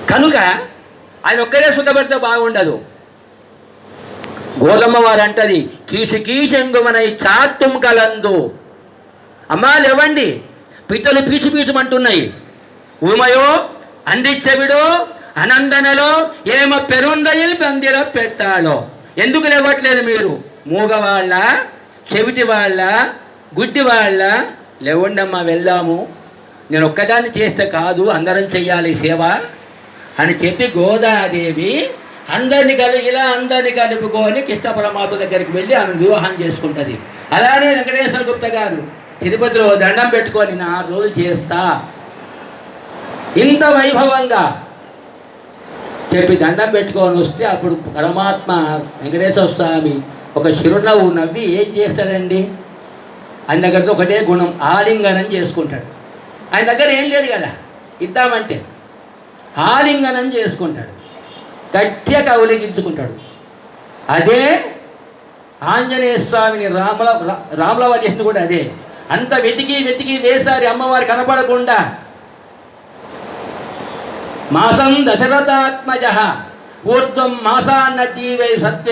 కనుక ఆయన ఒక్కడే సుఖపెడితే బాగుండదు. గోదమ్మ వారు అంటది, కీసు కీచంగుమనై చాత్తుం కలందు. అమ్మా లేవండి, పిట్టలు పీచు పీచుమంటున్నాయి. ఊమయో అందించవిడో అనందనలో ఏమ పెరుందయిల్ పందిర పెట్టాలో. ఎందుకు లేవట్లేదు మీరు? మూగవాళ్ళ, చెవిటి వాళ్ళ, గుడ్డి వాళ్ళ? లేవండమ్మా వెళ్దాము, నేను ఒక్కదాన్ని చేస్తే కాదు, అందరం చెయ్యాలి సేవ అని చెప్పి గోదాదేవి అందరినీ కలుపుకొని కృష్ణ పరమాత్మ దగ్గరికి వెళ్ళి ఆమె వివాహం చేసుకుంటుంది. అలానే వెంకటేశ్వర గుప్త గారు తిరుపతిలో దండం పెట్టుకొని 4 రోజులు చేస్తా ఇంత వైభవంగా చెప్పి దండం పెట్టుకొని వస్తే అప్పుడు పరమాత్మ వెంకటేశ్వర స్వామి ఒక చిరునవ్వు నవ్వి ఏం చేస్తాడండి, ఆయన దగ్గరతో ఒకటే గుణం, ఆలింగనం చేసుకుంటాడు. ఆయన దగ్గర ఏం లేదు కదా ఇద్దామంటే, ఆలింగనం చేసుకుంటాడు, గట్టిగా కౌలిగించుకుంటాడు. అదే ఆంజనేయ స్వామిని రాముల వారు చేసింది కూడా అదే. అంత వెతికి వేసారి అమ్మవారు కనపడకుండా మాసం దశరథాత్మజ ఊర్ధ్వం మాసాన్నతీవై సత్య